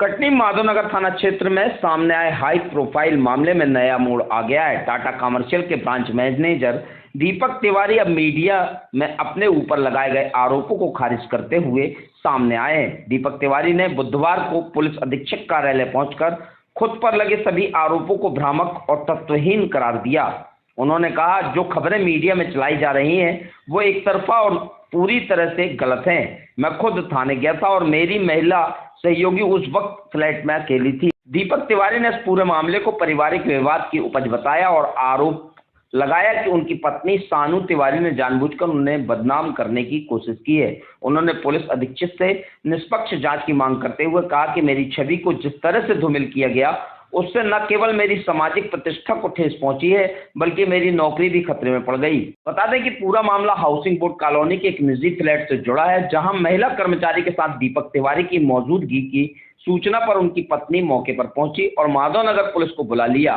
कटनी माधवनगर थाना क्षेत्र में सामने आए हाई प्रोफाइल मामले में नया मोड़ आ गया है। टाटा कमर्शियल के ब्रांच मैनेजर दीपक तिवारी अब मीडिया में अपने ऊपर लगाए गए आरोपों को खारिज करते हुए सामने आए हैं। दीपक तिवारी ने बुधवार को पुलिस अधीक्षक कार्यालय पहुंचकर खुद पर लगे सभी आरोपों को भ्रामक और तथ्यहीन करार दिया। उन्होंने कहा, जो खबरें मीडिया में चलाई जा रही हैं वो एक तरफा और पूरी तरह से गलत हैं। मैं खुद थाने गया था और मेरी महिला सहयोगी उस वक्त फ्लैट में अकेली थी। दीपक तिवारी ने इस पूरे मामले को पारिवारिक विवाद की उपज बताया और आरोप लगाया कि उनकी पत्नी सानू तिवारी ने जानबूझकर उन्हें बदनाम करने की कोशिश की है। उन्होंने पुलिस अधीक्षक से निष्पक्ष जांच की मांग करते हुए कहा कि मेरी छवि को जिस तरह से धूमिल किया गया उससे न केवल मेरी सामाजिक प्रतिष्ठा को ठेस पहुंची है बल्कि मेरी नौकरी भी खतरे में पड़ गई। बता दें कि पूरा मामला हाउसिंग बोर्ड कॉलोनी के एक निजी फ्लैट से जुड़ा है, जहां महिला कर्मचारी के साथ दीपक तिवारी की मौजूदगी की सूचना पर उनकी पत्नी मौके पर पहुंची और माधवनगर पुलिस को बुला लिया।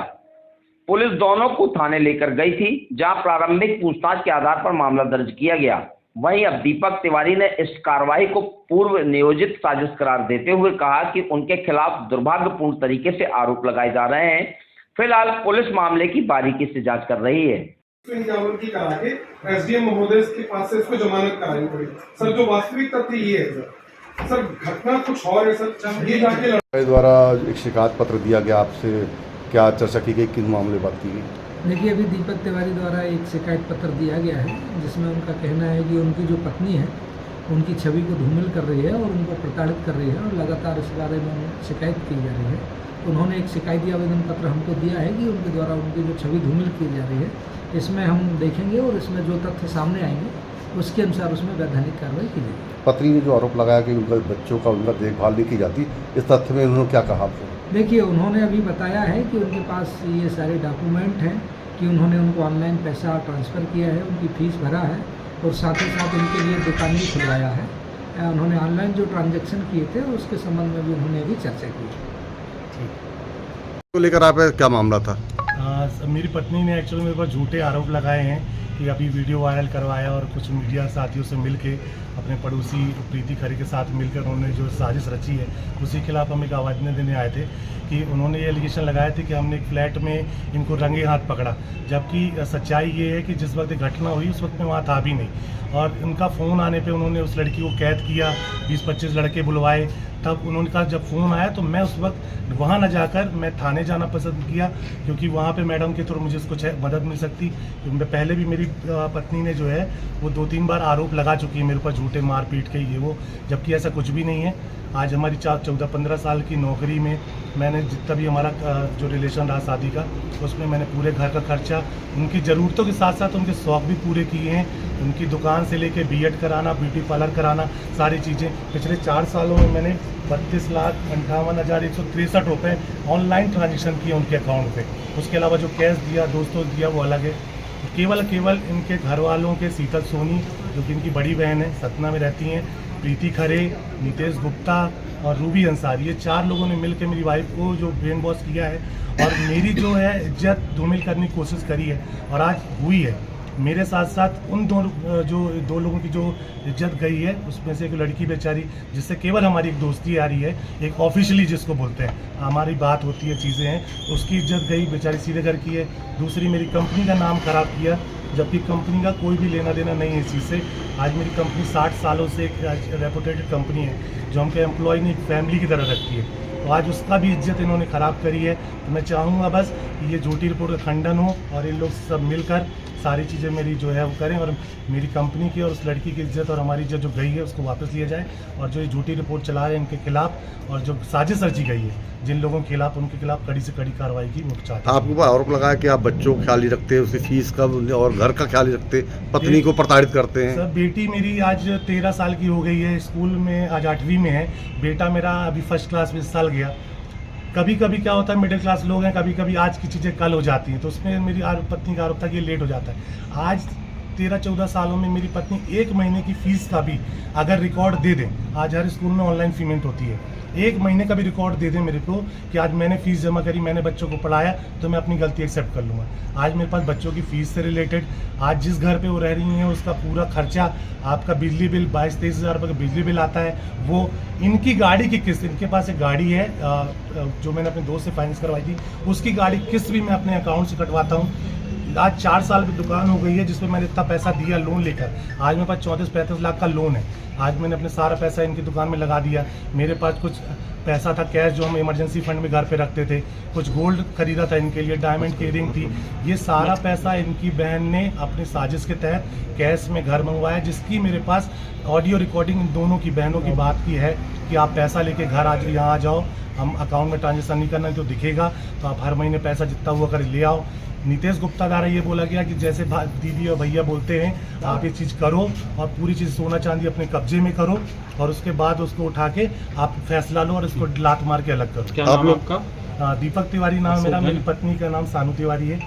पुलिस दोनों को थाने लेकर गई थी, जहां प्रारंभिक पूछताछ के आधार पर मामला दर्ज किया गया। वहीं अब दीपक तिवारी ने इस कार्रवाई को पूर्व नियोजित साजिश करार देते हुए कहा कि उनके खिलाफ दुर्भाग्यपूर्ण तरीके से आरोप लगाए जा रहे हैं। फिलहाल पुलिस मामले की बारीकी से जांच कर रही है। एसडीएम महोदय के पास से इसको जमानत करानी पड़ी। सर, जो वास्तविक तथ्य ये है सर, घटना कुछ और है सर। ये जाके द्वारा एक शिकायत पत्र दिया गया, आपसे क्या चर्चा की गई, किस मामले बात की गई? देखिए, अभी दीपक तिवारी द्वारा एक शिकायत पत्र दिया गया है जिसमें उनका कहना है कि उनकी जो पत्नी है उनकी छवि को धूमिल कर रही है और उनको प्रताड़ित कर रही है और लगातार इस बारे में शिकायत की जा रही है। तो उन्होंने एक शिकायती आवेदन पत्र हमको दिया है कि उनके द्वारा उनकी जो छवि धूमिल की जा रही है, इसमें हम देखेंगे और इसमें जो तथ्य सामने आएंगे उसके अनुसार उसमें वैधानिक कार्रवाई की जाएगी। पत्नी ने जो आरोप लगाया कि उनका बच्चों का उनका देखभाल नहीं की जाती, इस तथ्य में उन्होंने क्या कहा आपको? देखिए, उन्होंने अभी बताया है कि उनके पास ये सारे डॉक्यूमेंट हैं कि उन्होंने उनको ऑनलाइन पैसा ट्रांसफ़र किया है, उनकी फ़ीस भरा है और साथ ही साथ उनके लिए दुकान भी खुलवाया है। उन्होंने ऑनलाइन जो ट्रांजैक्शन किए थे उसके संबंध में भी उन्होंने अभी चर्चा की। तो लेकर आप क्या मामला था? मेरी पत्नी ने एक्चुअली मेरे पर झूठे आरोप लगाए हैं कि अभी वीडियो वायरल करवाया और कुछ मीडिया साथियों से मिलके अपने पड़ोसी प्रीति खरे के साथ मिलकर उन्होंने जो साजिश रची है उसी के खिलाफ हम एक आवेदन देने आए थे कि उन्होंने ये एलिगेशन लगाए थे कि हमने एक फ्लैट में इनको रंगे हाथ पकड़ा, जबकि सच्चाई ये है कि जिस वक्त घटना हुई उस वक्त मैं वहाँ था भी नहीं। और उनका फ़ोन आने पे उन्होंने उस लड़की को कैद किया, 20-25 लड़के बुलवाए। तब उन्होंने कहा, जब फ़ोन आया तो मैं उस वक्त वहाँ न जाकर मैं थाने जाना पसंद किया, क्योंकि वहाँ पे मैडम के थ्रू मुझे कुछ मदद मिल सकती। क्योंकि पहले भी मेरी पत्नी ने जो है वो 2-3 बार आरोप लगा चुकी है मेरे ऊपर झूठे मारपीट के ये वो, जबकि ऐसा कुछ भी नहीं है। आज हमारी 14-15 साल की नौकरी में मैंने जितना भी हमारा जो रिलेशन रहा शादी का, उसमें मैंने पूरे घर का खर्चा, उनकी ज़रूरतों के साथ साथ उनके शौक़ भी पूरे किए हैं। उनकी दुकान से लेके बीएड कराना, ब्यूटी पार्लर कराना, सारी चीज़ें। पिछले 4 सालों में मैंने 32,58,163 रुपये ऑनलाइन ट्रांजेक्शन किए उनके अकाउंट पे। उसके अलावा जो कैश दिया, दोस्तों दिया, वो अलग है। केवल इनके घर वालों के शीतल सोनी, जो कि इनकी बड़ी बहन है, सतना में रहती हैं, प्रीति खरे, नितेश गुप्ता और रूबी अंसारी, ये 4 लोगों ने मिलकर मेरी वाइफ को जो ब्रेन वॉश किया है और मेरी जो है इज्जत धूमिल करने की कोशिश करी है और आज हुई है। मेरे साथ साथ उन दो लोगों की जो इज्जत गई है, उसमें से एक लड़की बेचारी जिससे केवल हमारी एक दोस्ती आ रही है, एक ऑफिशियली जिसको बोलते हैं हमारी बात होती है, चीज़ें हैं, उसकी इज्जत गई, बेचारी सीधे घर की है। दूसरी, मेरी कंपनी का नाम खराब किया, जबकि कंपनी का कोई भी लेना देना नहीं है इस चीज़ से। आज मेरी कंपनी 60 सालों से एक रेपुटेटेड कंपनी है जो हमके एम्प्लॉय ने एक फैमिली की तरह रखती है, तो आज उसका भी इज्जत इन्होंने ख़राब करी है। तो मैं चाहूँगा बस कि ये झूठी रिपोर्ट का खंडन हो और इन लोग सब मिलकर सारी चीज़ें मेरी जो है वो करें और मेरी कंपनी की और उस लड़की की इज्जत और हमारी इज्जत जो गई है उसको वापस लिया जाए। और जो ये झूठी रिपोर्ट चला रहे हैं इनके खिलाफ और जो साजिश रची गई है जिन लोगों के खिलाफ, उनके खिलाफ कड़ी से कड़ी कार्रवाई की वो चाहते हैं। आपको आरोप लगाया कि आप बच्चों का ख्याल ही रखते, उसकी फीस का और घर का ख्याल ही रखते, पत्नी को प्रताड़ित करते हैं। सर, बेटी मेरी आज 13 साल की हो गई है, स्कूल में आज 8वीं में है। बेटा मेरा अभी फर्स्ट क्लास में इस साल गया। कभी कभी क्या होता है, मिडिल क्लास लोग हैं, कभी कभी आज की चीज़ें कल हो जाती हैं, तो उसमें मेरी पत्नी का आरोप था कि लेट हो जाता है। आज 13-14 सालों में मेरी पत्नी 1 महीने की फ़ीस का भी अगर रिकॉर्ड दे दें, आज हर स्कूल में ऑनलाइन पेमेंट होती है, 1 महीने का भी रिकॉर्ड दे दें मेरे को कि आज मैंने फ़ीस जमा करी, मैंने बच्चों को पढ़ाया, तो मैं अपनी गलती एक्सेप्ट कर लूँगा। आज मेरे पास बच्चों की फ़ीस से रिलेटेड, आज जिस घर पे वो रह रही हैं उसका पूरा खर्चा, आपका बिजली बिल 22-23 हज़ार रुपये का बिजली बिल आता है, वो इनकी गाड़ी की किस्त, इनके पास एक गाड़ी है जो मैंने अपने दोस्त से फाइनेंस करवाई थी, उसकी गाड़ी किस्त भी मैं अपने अकाउंट से कटवाता हूँ। आज 4 साल की दुकान हो गई है जिसमें मैंने इतना पैसा दिया लोन लेकर, आज मेरे पास 34-35 लाख का लोन है। आज मैंने अपने सारा पैसा इनकी दुकान में लगा दिया। मेरे पास कुछ पैसा था कैश जो हम इमरजेंसी फंड में घर पे रखते थे, कुछ गोल्ड खरीदा था इनके लिए, डायमंड की रिंग थी, ये सारा पैसा इनकी बहन ने अपनी साजिश के तहत कैश में घर मंगवाया, जिसकी मेरे पास ऑडियो रिकॉर्डिंग इन दोनों की बहनों की बात की है कि आप पैसा लेके घर आज यहाँ आ जाओ, हम अकाउंट में ट्रांजेक्शन नहीं करना है तो दिखेगा, तो आप हर महीने पैसा जितना हुआ कर ले आओ। नीतीश गुप्ता द्वारा ये बोला गया कि जैसे दीदी और भैया बोलते हैं आप ये चीज़ करो और पूरी चीज़ सोना चांदी अपने कब्जे में करो और उसके बाद उसको उठा के आप फैसला लो और उसको लात मार के अलग करो। क्या नाम है आपका? दीपक तिवारी नाम है मेरा, मेरी पत्नी का नाम सानू तिवारी है।